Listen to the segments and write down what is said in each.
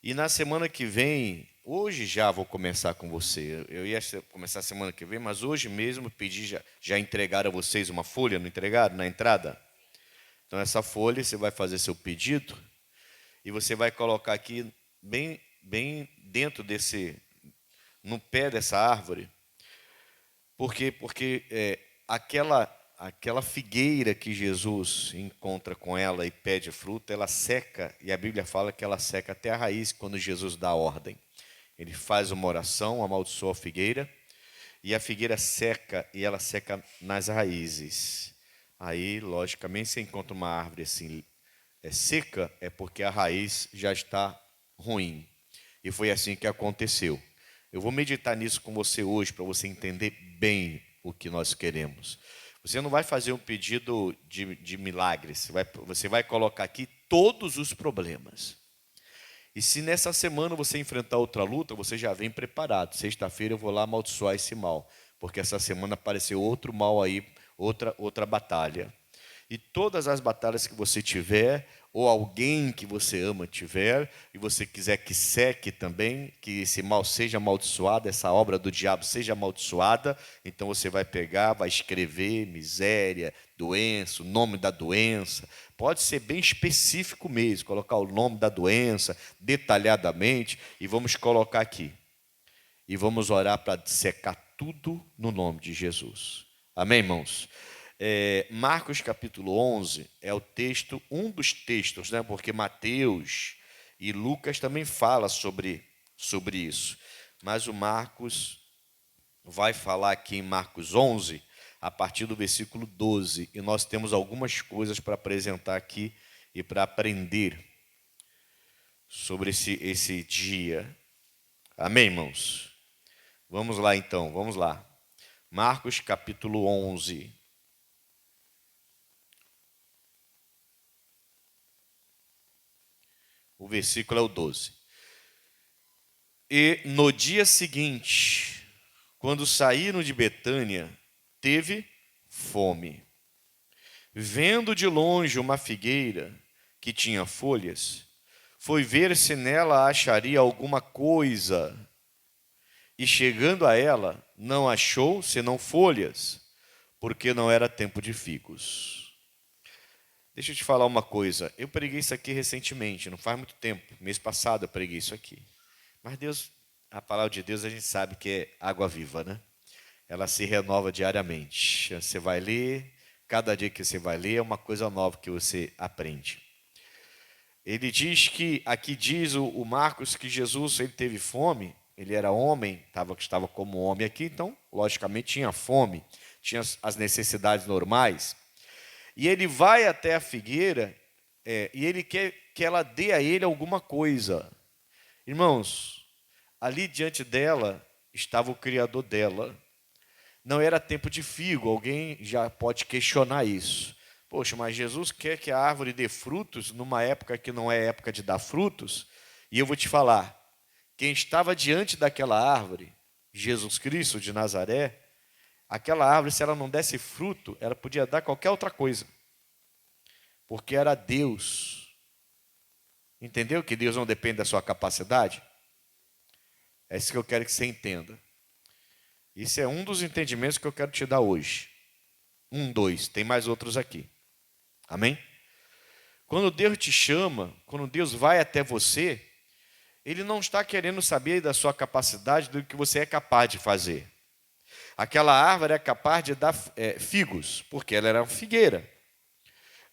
E na semana que vem, hoje já vou começar com você. Eu ia começar semana que vem, mas hoje mesmo pedi, já entregaram a vocês uma folha, não entregaram na entrada? Então essa folha você vai fazer seu pedido e você vai colocar aqui bem dentro no pé dessa árvore. Por quê? Porque aquela figueira que Jesus encontra com ela e pede fruta, ela seca, e a Bíblia fala que ela seca até a raiz quando Jesus dá a ordem. Ele faz uma oração, amaldiçoa a figueira, e a figueira seca, e ela seca nas raízes. Aí, logicamente, você encontra uma árvore assim, seca, é porque a raiz já está ruim. E foi assim que aconteceu. Eu vou meditar nisso com você hoje, para você entender bem o que nós queremos. Você não vai fazer um pedido de milagres, você vai colocar aqui todos os problemas. E se nessa semana você enfrentar outra luta, você já vem preparado. Sexta-feira eu vou lá amaldiçoar esse mal, porque essa semana apareceu outro mal aí, outra batalha. E todas as batalhas que você tiver, ou alguém que você ama tiver, e você quiser que seque também, que esse mal seja amaldiçoado, essa obra do diabo seja amaldiçoada, então você vai pegar, vai escrever miséria, doença, o nome da doença. Pode ser bem específico mesmo, colocar o nome da doença detalhadamente, e vamos colocar aqui. E vamos orar para secar tudo no nome de Jesus. Amém, irmãos? Marcos capítulo 11 é o texto, um dos textos, né? Porque Mateus e Lucas também falam sobre isso. Mas o Marcos vai falar aqui em Marcos 11, a partir do versículo 12. E nós temos algumas coisas para apresentar aqui e para aprender sobre esse dia. Amém, irmãos? Vamos lá então, vamos lá. Marcos capítulo 11. O versículo é o 12. E no dia seguinte, quando saíram de Betânia, teve fome. Vendo de longe uma figueira que tinha folhas, foi ver se nela acharia alguma coisa. E chegando a ela, não achou senão folhas, porque não era tempo de figos. Deixa eu te falar uma coisa. Eu preguei isso aqui recentemente, não faz muito tempo. Mês passado eu preguei isso aqui. Mas Deus, a palavra de Deus a gente sabe que é água viva, né? Ela se renova diariamente. Você vai ler, cada dia que você vai ler é uma coisa nova que você aprende. Ele diz que, aqui diz o Marcos que Jesus ele teve fome, ele era homem, estava como homem aqui, então logicamente tinha fome, tinha as necessidades normais. E ele vai até a figueira e ele quer que ela dê a ele alguma coisa. Irmãos, ali diante dela estava o Criador dela. Não era tempo de figo, alguém já pode questionar isso. Poxa, mas Jesus quer que a árvore dê frutos numa época que não é época de dar frutos? E eu vou te falar, quem estava diante daquela árvore, Jesus Cristo de Nazaré, aquela árvore, se ela não desse fruto, ela podia dar qualquer outra coisa. Porque era Deus. Entendeu que Deus não depende da sua capacidade? É isso que eu quero que você entenda. Isso é um dos entendimentos que eu quero te dar hoje. 1, 2, tem mais outros aqui. Amém? Quando Deus te chama, quando Deus vai até você, Ele não está querendo saber da sua capacidade, do que você é capaz de fazer. Aquela árvore é capaz de dar figos, porque ela era uma figueira.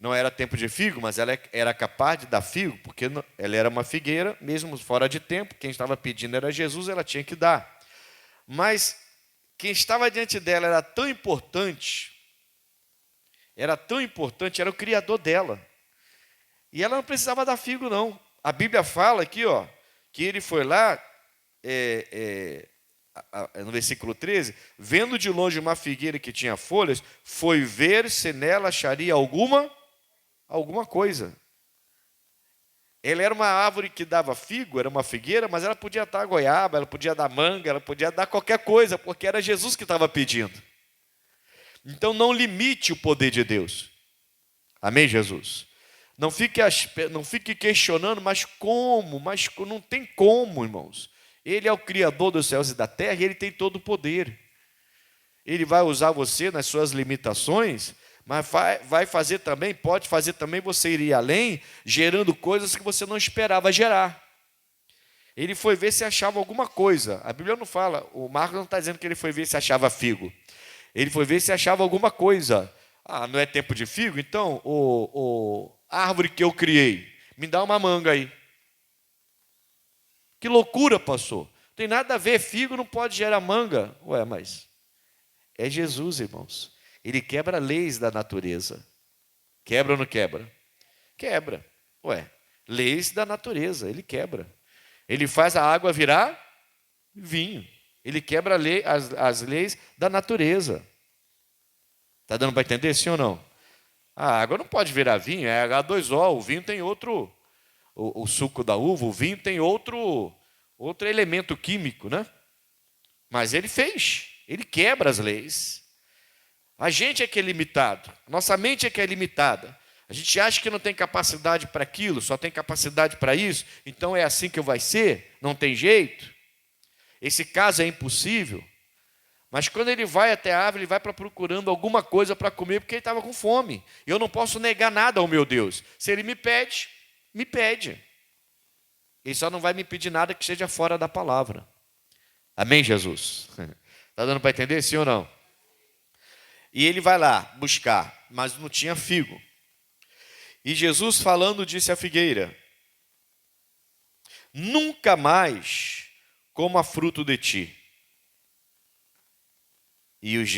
Não era tempo de figo, mas ela era capaz de dar figo, porque ela era uma figueira, mesmo fora de tempo. Quem estava pedindo era Jesus, ela tinha que dar. Mas quem estava diante dela era tão importante, era o Criador dela. E ela não precisava dar figo, não. A Bíblia fala aqui, ó, que ele foi lá, no versículo 13, vendo de longe uma figueira que tinha folhas, foi ver se nela acharia alguma coisa. Ela era uma árvore que dava figo, era uma figueira, mas ela podia dar goiaba, ela podia dar manga, ela podia dar qualquer coisa, porque era Jesus que estava pedindo. Então não limite o poder de Deus. Amém, Jesus? Não fique questionando, mas como? Mas não tem como, irmãos. Ele é o Criador dos céus e da terra e Ele tem todo o poder. Ele vai usar você nas suas limitações, mas vai fazer também, pode fazer também você ir além, gerando coisas que você não esperava gerar. Ele foi ver se achava alguma coisa. A Bíblia não fala, o Marcos não está dizendo que ele foi ver se achava figo. Ele foi ver se achava alguma coisa. Ah, não é tempo de figo? Então, a árvore que eu criei, me dá uma manga aí. Que loucura, pastor. Não tem nada a ver, figo não pode gerar manga. Ué, mas é Jesus, irmãos. Ele quebra leis da natureza. Quebra ou não quebra? Quebra. Ué, leis da natureza, ele quebra. Ele faz a água virar vinho. Ele quebra as leis da natureza. Está dando para entender, sim ou não? A água não pode virar vinho, é H2O. O vinho tem outro, o suco da uva, o vinho tem outro elemento químico, né? Mas ele fez, ele quebra as leis. A gente é que é limitado, nossa mente é que é limitada. A gente acha que não tem capacidade para aquilo, só tem capacidade para isso, então é assim que vai ser, não tem jeito. Esse caso é impossível. Mas quando ele vai até a árvore, ele vai procurando alguma coisa para comer, porque ele estava com fome. E eu não posso negar nada ao meu Deus. Se ele me pede, me pede. Ele só não vai me pedir nada que seja fora da palavra. Amém, Jesus? Está dando para entender, sim ou não? E ele vai lá buscar, mas não tinha figo. E Jesus falando disse à figueira: nunca mais coma fruto de ti. E os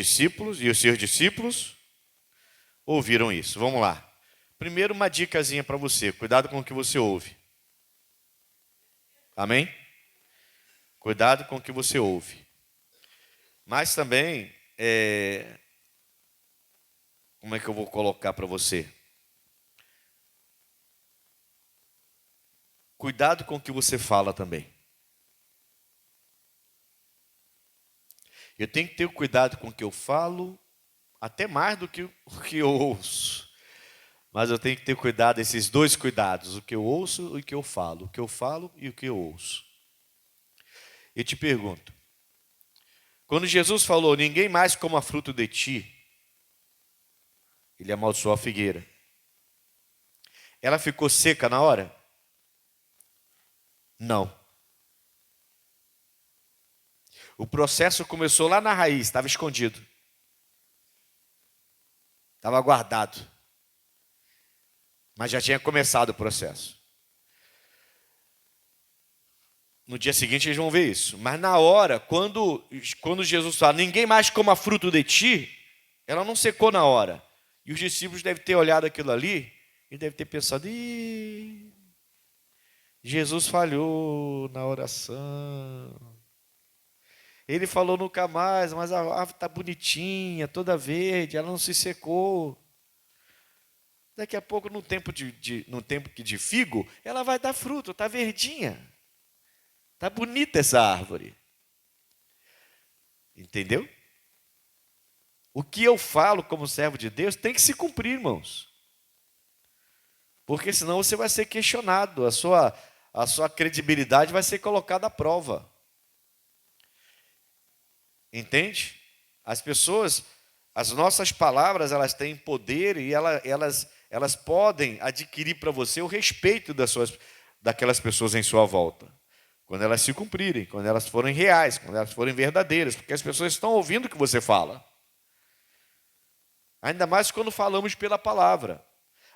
seus discípulos ouviram isso. Vamos lá. Primeiro, uma dicasinha para você. Cuidado com o que você ouve. Amém? Cuidado com o que você ouve. Mas também, como é que eu vou colocar para você? Cuidado com o que você fala também. Eu tenho que ter cuidado com o que eu falo, até mais do que o que eu ouço. Mas eu tenho que ter cuidado, esses dois cuidados, o que eu ouço e o que eu falo. O que eu falo e o que eu ouço. Eu te pergunto, quando Jesus falou, ninguém mais coma fruto de ti, ele amaldiçoou a figueira. Ela ficou seca na hora? Não. O processo começou lá na raiz, estava escondido. Estava guardado. Mas já tinha começado o processo. No dia seguinte eles vão ver isso. Mas na hora, quando Jesus fala, ninguém mais coma fruto de ti, ela não secou na hora. E os discípulos devem ter olhado aquilo ali e devem ter pensado, Jesus falhou na oração. Ele falou nunca mais, mas a árvore está bonitinha, toda verde, ela não se secou. Daqui a pouco, no tempo de figo, ela vai dar fruto, está verdinha. Está bonita essa árvore. Entendeu? O que eu falo como servo de Deus tem que se cumprir, irmãos. Porque senão você vai ser questionado, a sua credibilidade vai ser colocada à prova. Entende? As nossas palavras, elas têm poder e elas podem adquirir para você o respeito daquelas pessoas em sua volta. Quando elas se cumprirem, quando elas forem reais, quando elas forem verdadeiras, porque as pessoas estão ouvindo o que você fala. Ainda mais quando falamos pela palavra.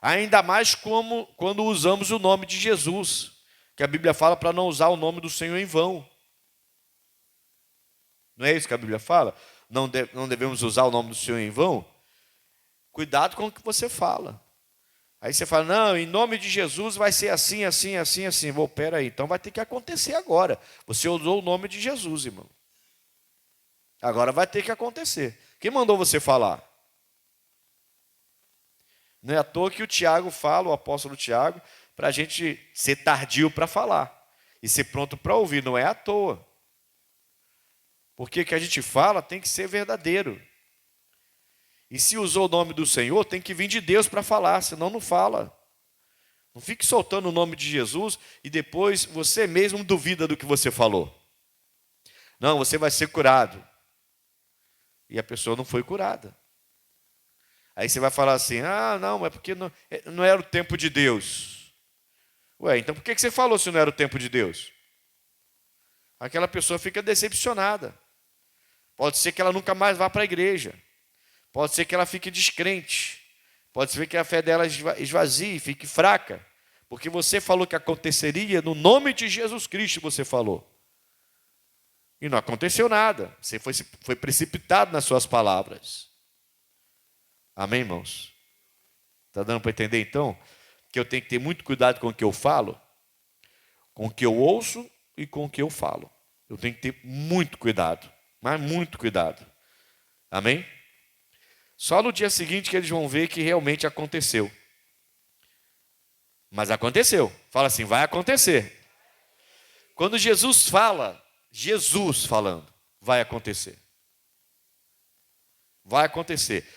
Ainda mais quando usamos o nome de Jesus, que a Bíblia fala para não usar o nome do Senhor em vão. Não é isso que a Bíblia fala? Não devemos usar o nome do Senhor em vão? Cuidado com o que você fala. Aí você fala, não, em nome de Jesus vai ser assim, assim, assim, assim. Pera aí, então vai ter que acontecer agora. Você usou o nome de Jesus, irmão. Agora vai ter que acontecer. Quem mandou você falar? Não é à toa que o Tiago fala, o apóstolo Tiago, para a gente ser tardio para falar e ser pronto para ouvir. Não é à toa. Porque o que a gente fala tem que ser verdadeiro. E se usou o nome do Senhor, tem que vir de Deus para falar, senão não fala. Não fique soltando o nome de Jesus e depois você mesmo duvida do que você falou. Não, você vai ser curado. E a pessoa não foi curada. Aí você vai falar assim, não, é porque não era o tempo de Deus. Ué, então por que você falou se não era o tempo de Deus? Aquela pessoa fica decepcionada. Pode ser que ela nunca mais vá para a igreja. Pode ser que ela fique descrente. Pode ser que a fé dela esvazie, fique fraca. Porque você falou que aconteceria no nome de Jesus Cristo, você falou. E não aconteceu nada. Você foi precipitado nas suas palavras. Amém, irmãos? Está dando para entender, então, que eu tenho que ter muito cuidado com o que eu falo, com o que eu ouço e com o que eu falo. Eu tenho que ter muito cuidado, mas muito cuidado. Amém? Só no dia seguinte que eles vão ver que realmente aconteceu. Mas aconteceu. Fala assim, vai acontecer. Quando Jesus fala, Jesus falando, vai acontecer. Vai acontecer.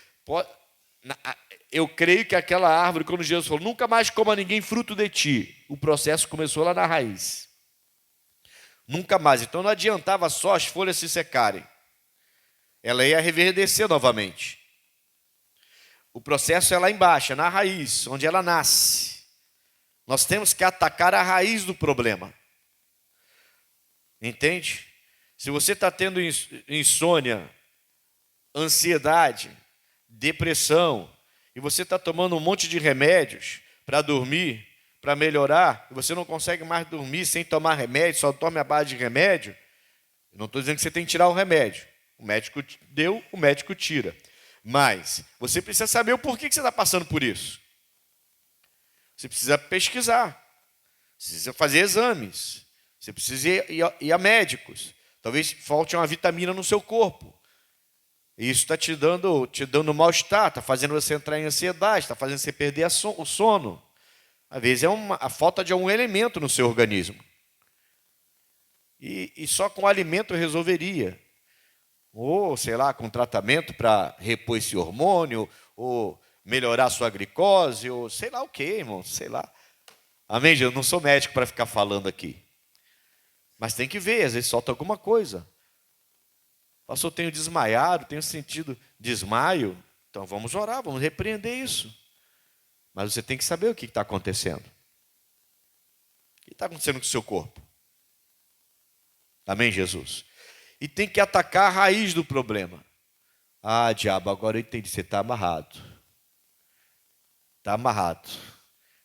Eu creio que aquela árvore, quando Jesus falou, nunca mais coma ninguém fruto de ti, o processo começou lá na raiz. Nunca mais. Então não adiantava só as folhas se secarem. Ela ia reverdecer novamente. O processo é lá embaixo, na raiz, onde ela nasce. Nós temos que atacar a raiz do problema. Entende? Se você está tendo insônia, ansiedade, depressão, e você está tomando um monte de remédios para dormir, para melhorar, e você não consegue mais dormir sem tomar remédio, só toma a base de remédio, eu não estou dizendo que você tem que tirar o remédio. O médico deu, o médico tira. Mas você precisa saber o porquê que você está passando por isso. Você precisa pesquisar, precisa fazer exames, você precisa ir a médicos. Talvez falte uma vitamina no seu corpo. E isso está te dando mal-estar, está fazendo você entrar em ansiedade, está fazendo você perder o sono. Às vezes é a falta de algum elemento no seu organismo. E só com alimento resolveria. Ou, sei lá, com tratamento para repor esse hormônio, ou melhorar a sua glicose, ou sei lá o que, irmão, sei lá. Amém, gente? Eu não sou médico para ficar falando aqui. Mas tem que ver, às vezes solta alguma coisa. Pastor, eu tenho desmaiado, tenho sentido desmaio. Então vamos orar, vamos repreender isso. Mas você tem que saber o que está acontecendo. O que está acontecendo com o seu corpo? Amém, Jesus? E tem que atacar a raiz do problema. Diabo, agora eu entendi, você está amarrado. Está amarrado.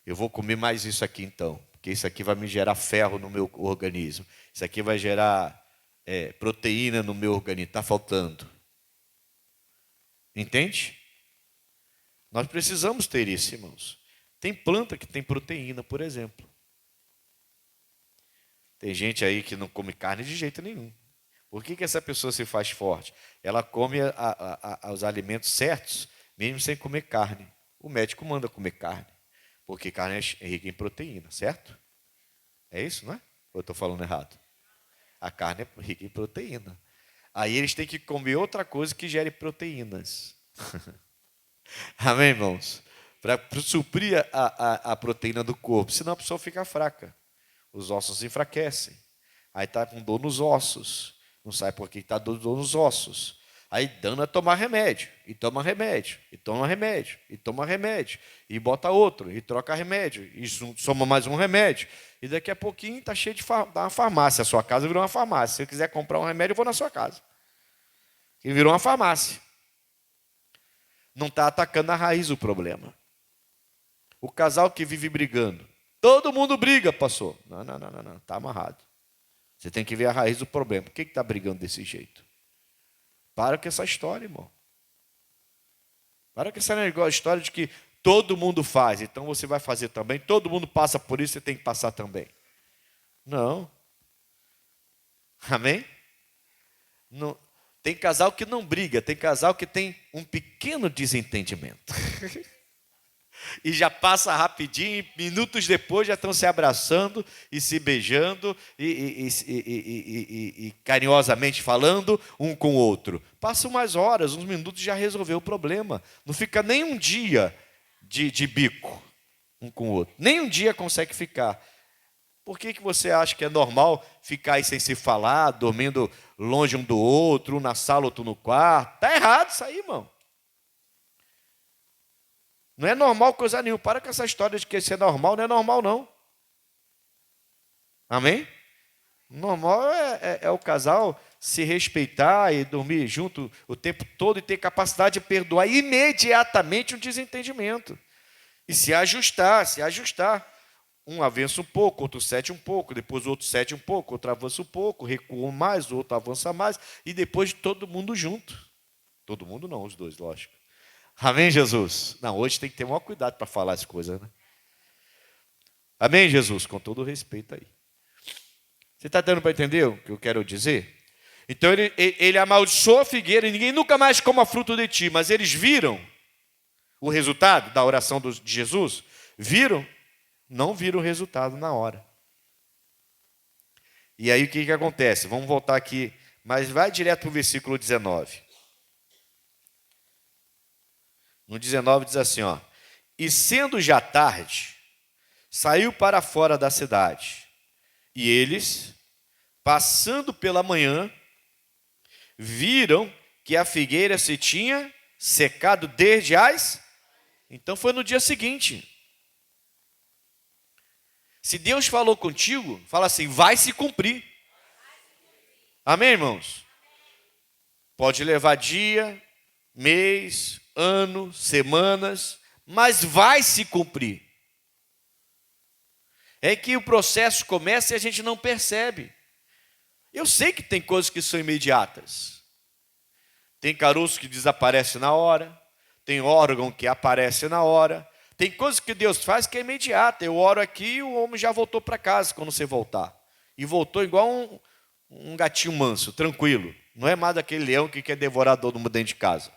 Eu vou comer mais isso aqui então, porque isso aqui vai me gerar ferro no meu organismo. Isso aqui vai gerar proteína no meu organismo. Está faltando. Entende? Nós precisamos ter isso, irmãos. Tem planta que tem proteína, por exemplo. Tem gente aí que não come carne de jeito nenhum. Por que essa pessoa se faz forte? Ela come os alimentos certos, mesmo sem comer carne. O médico manda comer carne, porque carne é rica em proteína, certo? É isso, não é? Ou eu estou falando errado? A carne é rica em proteína. Aí eles têm que comer outra coisa que gere proteínas. Amém, irmãos? Para suprir a proteína do corpo, senão a pessoa fica fraca. Os ossos enfraquecem. Aí está com dor nos ossos. Não sabe por que está dor nos ossos. Aí dando a tomar remédio. E toma remédio. E toma remédio. E toma remédio. E bota outro. E troca remédio. E soma mais um remédio. E daqui a pouquinho está cheio de uma farmácia. A sua casa virou uma farmácia. Se eu quiser comprar um remédio, eu vou na sua casa. E virou uma farmácia. Não está atacando a raiz do problema. O casal que vive brigando. Todo mundo briga, pastor. Não. Está amarrado. Você tem que ver a raiz do problema. Por que está brigando desse jeito? Para com essa história, irmão. Para com essa história de que todo mundo faz, então você vai fazer também. Todo mundo passa por isso, você tem que passar também. Não. Amém? Não. Tem casal que não briga, tem casal que tem um pequeno desentendimento. E já passa rapidinho, minutos depois já estão se abraçando e se beijando e carinhosamente falando um com o outro. Passam umas horas, uns minutos já resolveu o problema. Não fica nem um dia de bico. um com o outro. Nem um dia consegue ficar. Por que você acha que é normal ficar aí sem se falar, dormindo longe um do outro, um na sala, outro no quarto? Está errado isso aí, irmão. Não é normal coisa nenhuma. Para com essa história de que isso é normal, não é normal não. Amém? Normal é o casal se respeitar e dormir junto o tempo todo e ter capacidade de perdoar imediatamente um desentendimento. E se ajustar. Um avança um pouco, outro cede um pouco, depois o outro cede um pouco, outro avança um pouco, recua mais, o outro avança mais, e depois todo mundo junto. Todo mundo não, os dois, lógico. Amém, Jesus? Não, hoje tem que ter o maior cuidado para falar as coisas, né? Amém, Jesus? Com todo respeito aí. Você está dando para entender o que eu quero dizer? Então ele amaldiçoou a figueira e ninguém nunca mais coma fruto de ti. Mas eles viram o resultado da oração de Jesus? Viram? Não viram o resultado na hora. E aí o que acontece? Vamos voltar aqui, mas vai direto para o versículo 19. No 19 diz assim, ó: e sendo já tarde, saiu para fora da cidade. E eles, passando pela manhã, viram que a figueira se tinha secado desde as... Então foi no dia seguinte. Se Deus falou contigo, fala assim, vai se cumprir. Amém, irmãos? Pode levar dia, mês, ano, semanas, mas vai se cumprir. É que o processo começa e a gente não percebe. Eu sei que tem coisas que são imediatas. Tem caroço que desaparece na hora, tem órgão que aparece na hora. Tem coisas que Deus faz que é imediata. Eu oro aqui e o homem já voltou para casa quando você voltar. E voltou igual um gatinho manso, tranquilo. Não é mais daquele leão que quer devorar todo mundo dentro de casa.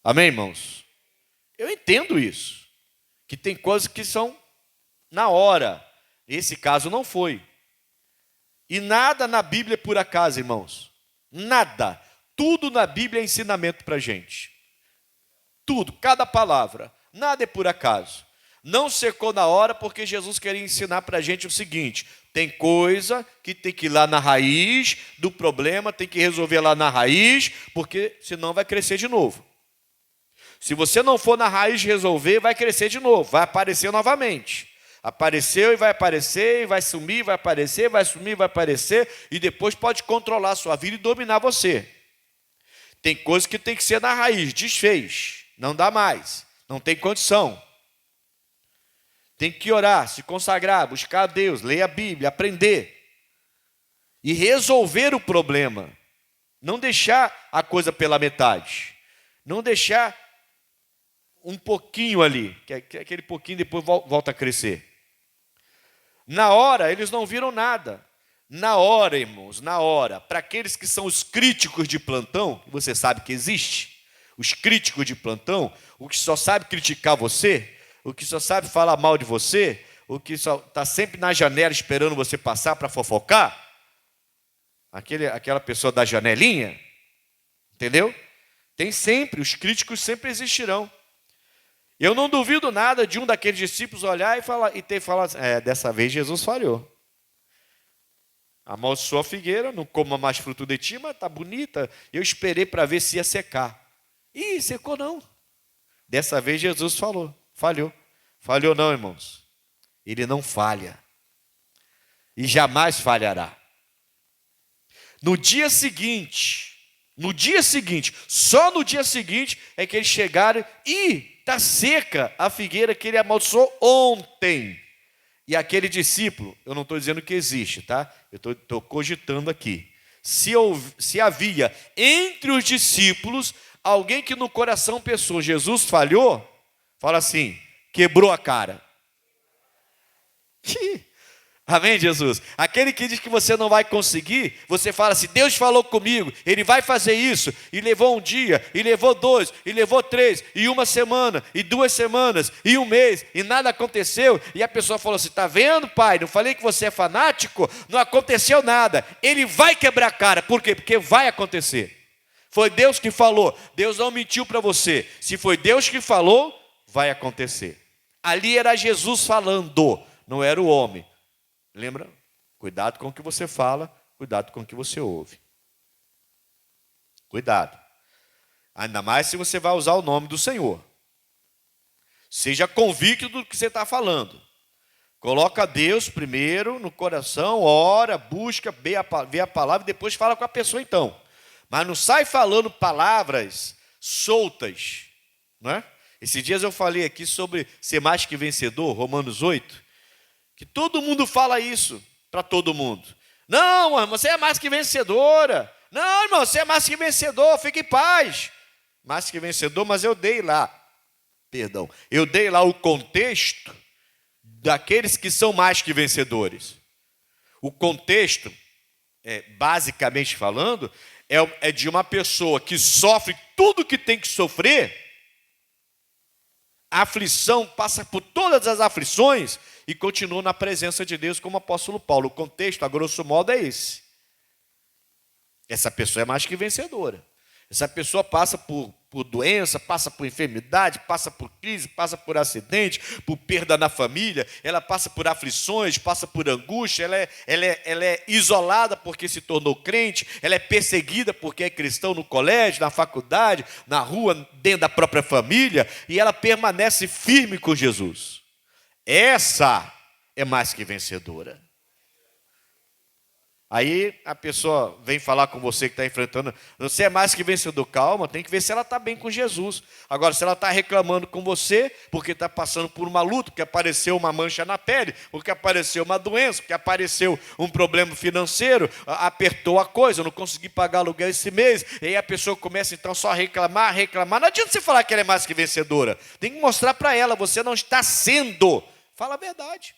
Amém, irmãos? Eu entendo isso. Que tem coisas que são na hora. Esse caso não foi. E nada na Bíblia é por acaso, irmãos. Nada. Tudo na Bíblia é ensinamento para a gente. Tudo, cada palavra. Nada é por acaso. Não secou na hora porque Jesus queria ensinar para a gente o seguinte: tem coisa que tem que ir lá na raiz do problema, tem que resolver lá na raiz, porque senão vai crescer de novo. Se você não for na raiz resolver, vai crescer de novo, vai aparecer novamente. Apareceu e vai sumir, vai aparecer, vai sumir, vai aparecer, e depois pode controlar a sua vida e dominar você. Tem coisas que tem que ser na raiz, desfez. Não dá mais, não tem condição. Tem que orar, se consagrar, buscar a Deus, ler a Bíblia, aprender. E resolver o problema. Não deixar a coisa pela metade. Não deixar um pouquinho ali, que aquele pouquinho depois volta a crescer. Na hora, eles não viram nada. Na hora, irmãos, na hora, para aqueles que são os críticos de plantão, você sabe que existe. Os críticos de plantão, o que só sabe criticar você, o que só sabe falar mal de você, o que só está sempre na janela esperando você passar para fofocar, aquela pessoa da janelinha, entendeu? Tem sempre, os críticos sempre existirão. Eu não duvido nada de um daqueles discípulos olhar e ter falado, dessa vez Jesus falhou. Amaldiçoou a figueira, não coma mais fruto de ti, mas está bonita. Eu esperei para ver se ia secar. Ih, secou não. Dessa vez Jesus falou, falhou. Falhou não, irmãos. Ele não falha. E jamais falhará. No dia seguinte, só no dia seguinte é que eles chegaram e está seca a figueira que ele amaldiçoou ontem. E aquele discípulo, eu não estou dizendo que existe, tá? Eu estou cogitando aqui. Se havia entre os discípulos alguém que no coração pensou, Jesus falhou, fala assim, quebrou a cara. Amém, Jesus? Aquele que diz que você não vai conseguir, você fala assim, Deus falou comigo, Ele vai fazer isso, e levou um dia, e levou 2, e levou 3, e 1 semana, e 2 semanas, e 1 mês, e nada aconteceu, e a pessoa falou assim, está vendo, pai, não falei que você é fanático? Não aconteceu nada, Ele vai quebrar a cara, por quê? Porque vai acontecer. Foi Deus que falou, Deus não mentiu para você, se foi Deus que falou, vai acontecer. Ali era Jesus falando, não era o homem. Lembra? Cuidado com o que você fala, cuidado com o que você ouve. Cuidado. Ainda mais se você vai usar o nome do Senhor. Seja convicto do que você está falando. Coloca Deus primeiro no coração, ora, busca, vê a palavra e depois fala com a pessoa então. Mas não sai falando palavras soltas, não é? Esses dias eu falei aqui sobre ser mais que vencedor, Romanos 8, que todo mundo fala isso para todo mundo. Não, irmão, você é mais que vencedora. Não, irmão, você é mais que vencedor, fique em paz. Mais que vencedor, mas eu dei lá o contexto daqueles que são mais que vencedores. O contexto, basicamente falando, é de uma pessoa que sofre tudo que tem que sofrer, a aflição, passa por todas as aflições e continua na presença de Deus como o apóstolo Paulo. O contexto, a grosso modo, é esse. Essa pessoa é mais que vencedora. Essa pessoa passa por doença, passa por enfermidade, passa por crise, passa por acidente, por perda na família, ela passa por aflições, passa por angústia, ela é isolada porque se tornou crente, ela é perseguida porque é cristão no colégio, na faculdade, na rua, dentro da própria família, e ela permanece firme com Jesus. Essa é mais que vencedora. Aí a pessoa vem falar com você que está enfrentando, você é mais que vencedor, calma, tem que ver se ela está bem com Jesus. Agora, se ela está reclamando com você, porque está passando por uma luta, porque apareceu uma mancha na pele, porque apareceu uma doença, porque apareceu um problema financeiro, apertou a coisa, eu não consegui pagar aluguel esse mês, e aí a pessoa começa então só a reclamar, não adianta você falar que ela é mais que vencedora, tem que mostrar para ela, você não está sendo, fala a verdade,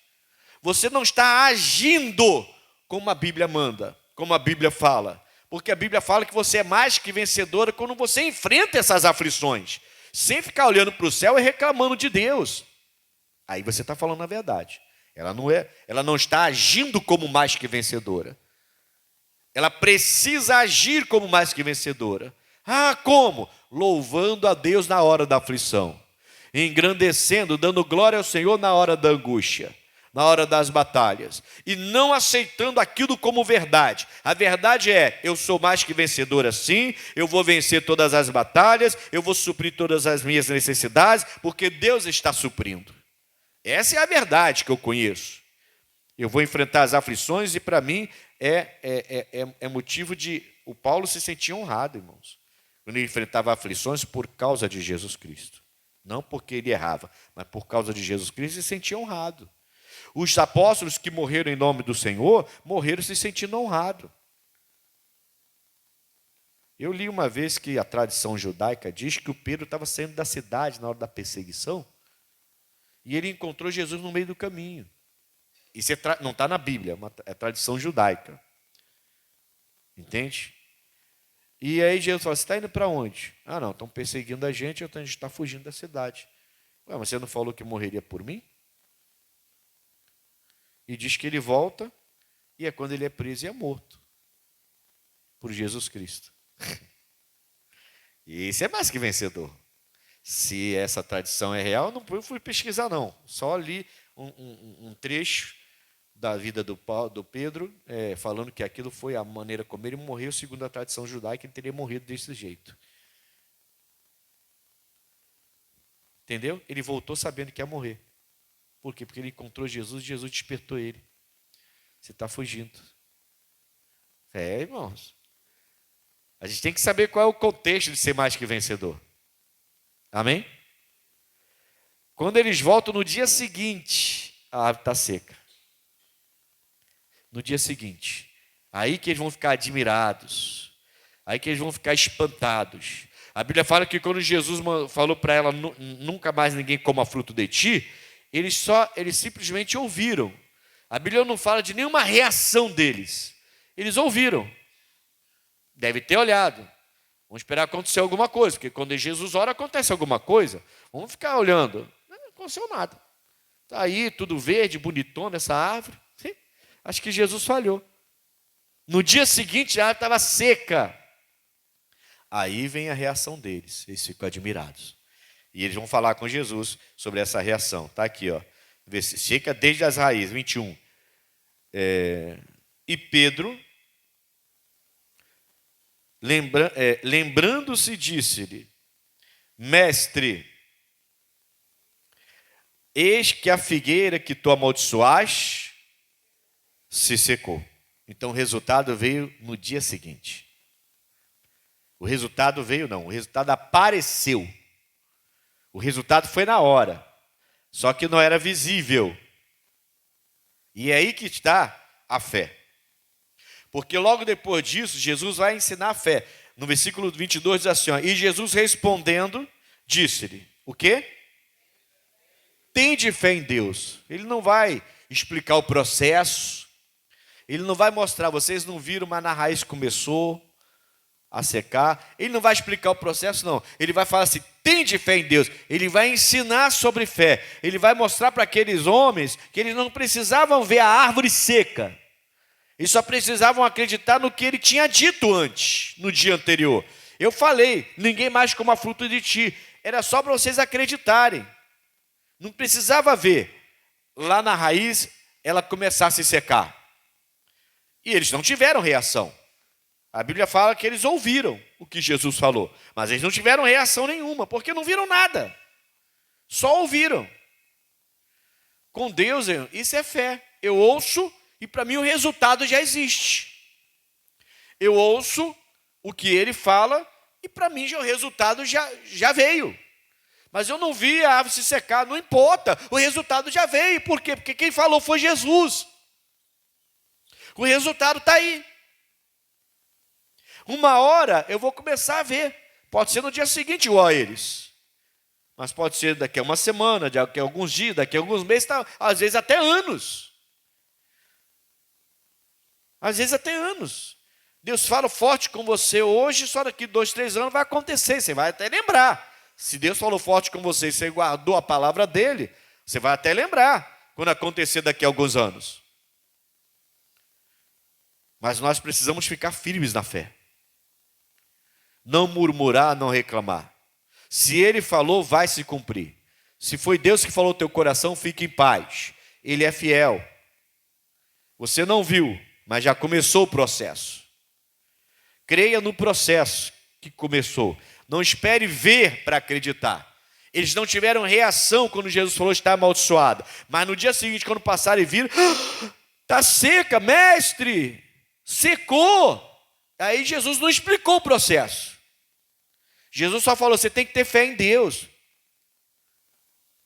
você não está agindo como a Bíblia manda, como a Bíblia fala. Porque a Bíblia fala que você é mais que vencedora quando você enfrenta essas aflições, sem ficar olhando para o céu e reclamando de Deus. Aí você está falando a verdade. Ela não está agindo como mais que vencedora. Ela precisa agir como mais que vencedora. Ah, como? Louvando a Deus na hora da aflição, engrandecendo, dando glória ao Senhor na hora da angústia, na hora das batalhas, e não aceitando aquilo como verdade. A verdade é, eu sou mais que vencedora sim, eu vou vencer todas as batalhas, eu vou suprir todas as minhas necessidades, porque Deus está suprindo. Essa é a verdade que eu conheço. Eu vou enfrentar as aflições e para mim é motivo de... O Paulo se sentia honrado, irmãos, quando ele enfrentava aflições por causa de Jesus Cristo. Não porque ele errava, mas por causa de Jesus Cristo ele se sentia honrado. Os apóstolos que morreram em nome do Senhor, morreram se sentindo honrados. Eu li uma vez que a tradição judaica diz que o Pedro estava saindo da cidade na hora da perseguição e ele encontrou Jesus no meio do caminho. Isso não está na Bíblia, é tradição judaica. Entende? E aí Jesus fala, você está indo para onde? Ah, não, estão perseguindo a gente está fugindo da cidade. Ué, mas você não falou que morreria por mim? E diz que ele volta, e é quando ele é preso e é morto por Jesus Cristo. E esse é mais que vencedor. Se essa tradição é real, eu fui pesquisar não. Só li um trecho da vida do Pedro, falando que aquilo foi a maneira como ele morreu, segundo a tradição judaica, ele teria morrido desse jeito. Entendeu? Ele voltou sabendo que ia morrer. Por quê? Porque ele encontrou Jesus e Jesus despertou ele. Você está fugindo. Irmãos. A gente tem que saber qual é o contexto de ser mais que vencedor. Amém? Quando eles voltam no dia seguinte, a árvore está seca. No dia seguinte. Aí que eles vão ficar admirados. Aí que eles vão ficar espantados. A Bíblia fala que quando Jesus falou para ela, nunca mais ninguém coma fruto de ti, eles simplesmente ouviram. A Bíblia não fala de nenhuma reação deles. Eles ouviram. Deve ter olhado. Vamos esperar acontecer alguma coisa, porque quando Jesus ora, acontece alguma coisa. Vamos ficar olhando. Não aconteceu nada. Está aí, tudo verde, bonitona essa árvore. Sim. Acho que Jesus falhou. No dia seguinte, a árvore estava seca. Aí vem a reação deles. Eles ficam admirados. E eles vão falar com Jesus sobre essa reação. Está aqui, ó. Seca desde as raízes, 21. E Pedro, lembrando-se, disse-lhe: Mestre, eis que a figueira que tu amaldiçoaste se secou. Então o resultado veio no dia seguinte. O resultado apareceu. O resultado foi na hora. Só que não era visível. E é aí que está a fé. Porque logo depois disso, Jesus vai ensinar a fé. No versículo 22 diz assim, ó, e Jesus respondendo, disse-lhe, o quê? Tende fé em Deus. Ele não vai explicar o processo. Ele não vai mostrar, vocês não viram, mas na raiz começou a secar. Ele não vai explicar o processo, não. Ele vai falar assim, tende fé em Deus. Ele vai ensinar sobre fé. Ele vai mostrar para aqueles homens que eles não precisavam ver a árvore seca. Eles só precisavam acreditar no que ele tinha dito antes, no dia anterior. Eu falei, ninguém mais coma fruto de ti. Era só para vocês acreditarem. Não precisava ver lá na raiz ela começar a se secar. E eles não tiveram reação. A Bíblia fala que eles ouviram o que Jesus falou, mas eles não tiveram reação nenhuma, porque não viram nada. Só ouviram. Com Deus, isso é fé. Eu ouço e para mim o resultado já existe. Eu ouço o que ele fala e para mim já o resultado já veio. Mas eu não vi a árvore se secar, não importa, o resultado já veio. Por quê? Porque quem falou foi Jesus. O resultado está aí. Uma hora eu vou começar a ver. Pode ser no dia seguinte igual a eles. Mas pode ser daqui a uma semana, daqui a alguns dias, daqui a alguns meses, às vezes até anos. Às vezes até anos. Deus fala forte com você hoje, só daqui 2, 3 anos vai acontecer. Você vai até lembrar. Se Deus falou forte com você e você guardou a palavra dele, você vai até lembrar quando acontecer daqui a alguns anos. Mas nós precisamos ficar firmes na fé. Não murmurar, não reclamar. Se ele falou, vai se cumprir. Se foi Deus que falou no teu coração, fique em paz. Ele é fiel. Você não viu, mas já começou o processo. Creia no processo que começou. Não espere ver para acreditar. Eles não tiveram reação quando Jesus falou está amaldiçoada. Mas no dia seguinte, quando passaram e viram, está seca, mestre, secou. Aí Jesus não explicou o processo. Jesus só falou, você tem que ter fé em Deus.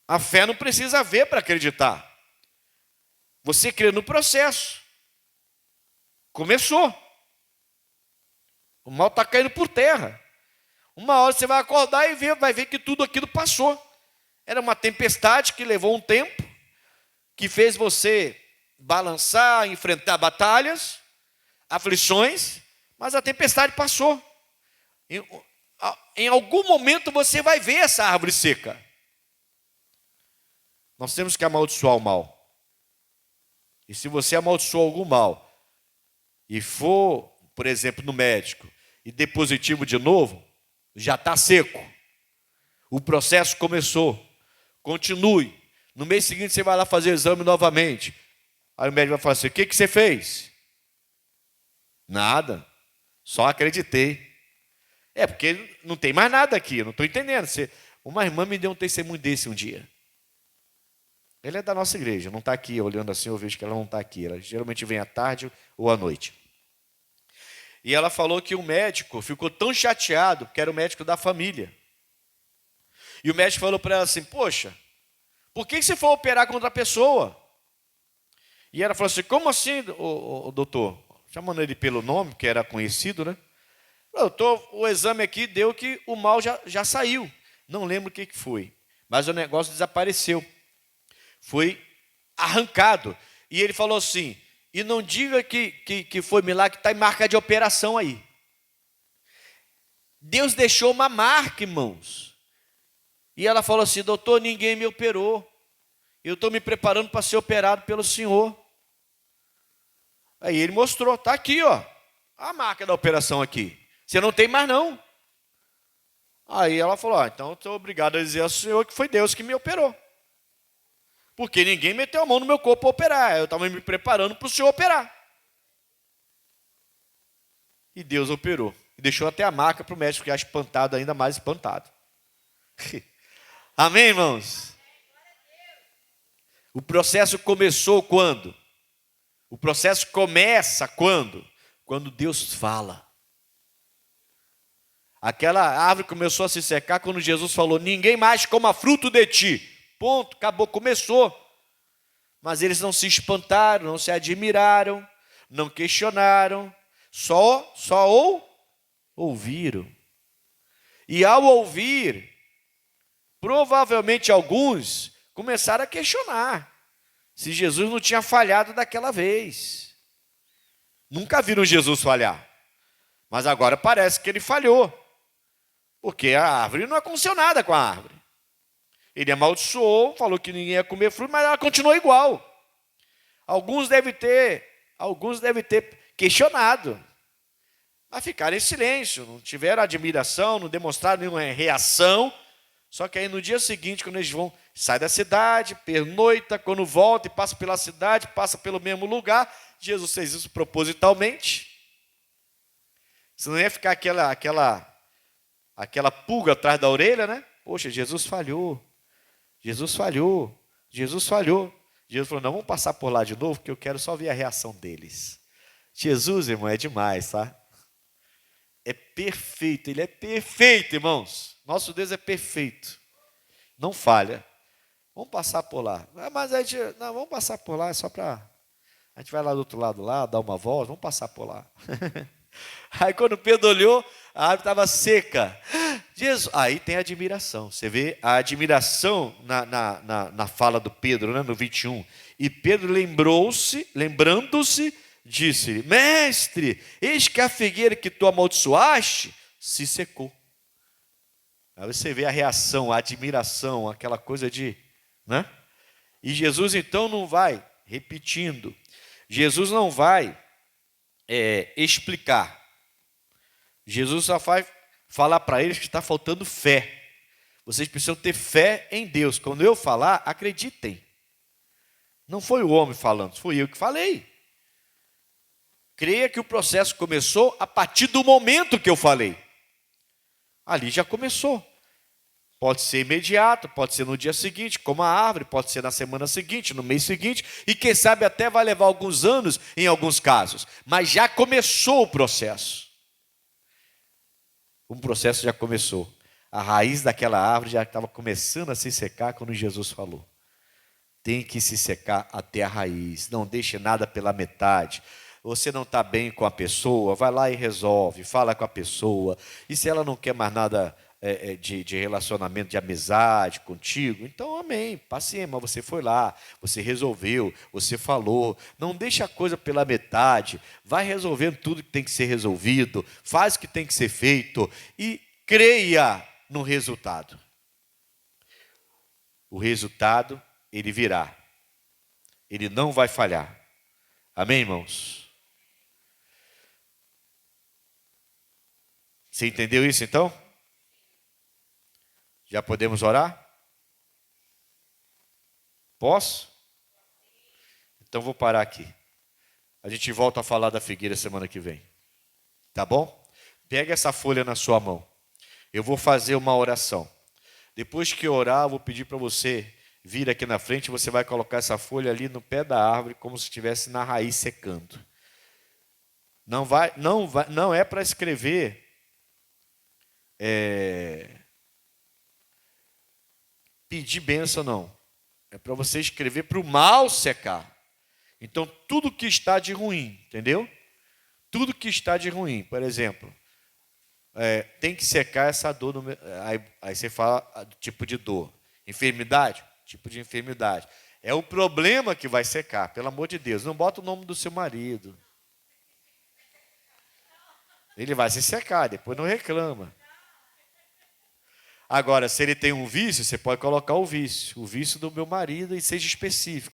A fé não precisa ver para acreditar. Você crê no processo. Começou. O mal está caindo por terra. Uma hora você vai acordar e vai ver que tudo aquilo passou. Era uma tempestade que levou um tempo, que fez você balançar, enfrentar batalhas, aflições, mas a tempestade passou. Em algum momento você vai ver essa árvore seca. Nós temos que amaldiçoar o mal. E se você amaldiçoar algum mal e for, por exemplo, no médico e der positivo de novo, já está seco. O processo começou. Continue. No mês seguinte você vai lá fazer o exame novamente. Aí o médico vai falar assim, o que você fez? Nada. Só acreditei. Porque não tem mais nada aqui. Eu não estou entendendo. Uma irmã me deu um testemunho desse um dia. Ela é da nossa igreja. Não está aqui. Olhando assim, eu vejo que ela não está aqui. Ela geralmente vem à tarde ou à noite. E ela falou que o médico ficou tão chateado, porque era o médico da família. E o médico falou para ela assim, poxa, por que você foi operar contra a pessoa? E ela falou assim, como assim, o doutor? Chamando ele pelo nome, que era conhecido, né? Doutor, o exame aqui deu que o mal já saiu. Não lembro o que foi, mas o negócio desapareceu. Foi arrancado. E ele falou assim, e não diga que foi milagre, está em marca de operação aí. Deus deixou uma marca, irmãos. E ela falou assim, doutor, ninguém me operou. Eu estou me preparando para ser operado pelo senhor. Aí ele mostrou, está aqui, ó, a marca da operação aqui. Você não tem mais não. Aí ela falou, então eu estou obrigado a dizer ao senhor que foi Deus que me operou. Porque ninguém meteu a mão no meu corpo para operar. Eu estava me preparando para o senhor operar. E Deus operou. E deixou até a marca para o médico ficar espantado, ainda mais espantado. Amém, irmãos? O processo começou quando? O processo começa quando? Quando Deus fala. Aquela árvore começou a se secar quando Jesus falou, ninguém mais coma fruto de ti. Ponto, acabou, começou. Mas eles não se espantaram, não se admiraram, não questionaram, só ouviram. E ao ouvir, provavelmente alguns começaram a questionar se Jesus não tinha falhado daquela vez. Nunca viram Jesus falhar, mas agora parece que ele falhou, porque a árvore não aconteceu nada com a árvore. Ele amaldiçoou, falou que ninguém ia comer fruto, mas ela continuou igual. Alguns devem ter questionado, mas ficaram em silêncio, não tiveram admiração, não demonstraram nenhuma reação. Só que aí no dia seguinte, quando eles sai da cidade, pernoita, quando volta e passa pela cidade, passa pelo mesmo lugar, Jesus fez isso propositalmente. Senão ia ficar aquela pulga atrás da orelha, né? Poxa, Jesus falhou. Jesus falhou. Jesus falou, não, vamos passar por lá de novo, porque eu quero só ver a reação deles. Jesus, irmão, é demais, tá? É perfeito, ele é perfeito, irmãos. Nosso Deus é perfeito. Não falha. Vamos passar por lá. Mas a gente, não, vamos passar por lá, é só para... A gente vai lá do outro lado lá, dá uma volta, vamos passar por lá. Aí quando Pedro olhou, a árvore estava seca. Jesus, aí tem a admiração. Você vê a admiração na fala do Pedro, né, no 21. E Pedro lembrando-se, disse-lhe, mestre, eis que a figueira que tu amaldiçoaste se secou. Aí você vê a reação, a admiração, aquela coisa de... né? E Jesus então não vai, repetindo, Jesus não vai explicar. Jesus só vai falar para eles que está faltando fé. Vocês precisam ter fé em Deus. Quando eu falar, acreditem. Não foi o homem falando, foi eu que falei. Creia que o processo começou a partir do momento que eu falei. Ali já começou. Pode ser imediato, pode ser no dia seguinte, como a árvore, pode ser na semana seguinte, no mês seguinte, e quem sabe até vai levar alguns anos em alguns casos. Mas já começou o processo. O processo já começou. A raiz daquela árvore já estava começando a se secar quando Jesus falou. Tem que se secar até a raiz, não deixe nada pela metade. Você não está bem com a pessoa, vai lá e resolve, fala com a pessoa. E se ela não quer mais nada de relacionamento, de amizade contigo, então amém, paciência, mas você foi lá, você resolveu, você falou. Não deixa a coisa pela metade, vai resolvendo tudo que tem que ser resolvido, faz o que tem que ser feito e creia no resultado. O resultado, ele virá. Ele não vai falhar. Amém, irmãos? Você entendeu isso então? Já podemos orar? Posso? Então vou parar aqui. A gente volta a falar da figueira semana que vem. Tá bom? Pega essa folha na sua mão. Eu vou fazer uma oração. Depois que eu orar, eu vou pedir para você vir aqui na frente. Você vai colocar essa folha ali no pé da árvore, como se estivesse na raiz secando. Não é para escrever pedir bênção, não. É para você escrever para o mal secar. Então, tudo que está de ruim, entendeu? Tudo que está de ruim, por exemplo, tem que secar essa dor. Aí você fala do tipo de dor. Enfermidade? Tipo de enfermidade. É o problema que vai secar, pelo amor de Deus. Não bota o nome do seu marido. Ele vai se secar, depois não reclama. Agora, se ele tem um vício, você pode colocar o vício do meu marido e seja específico.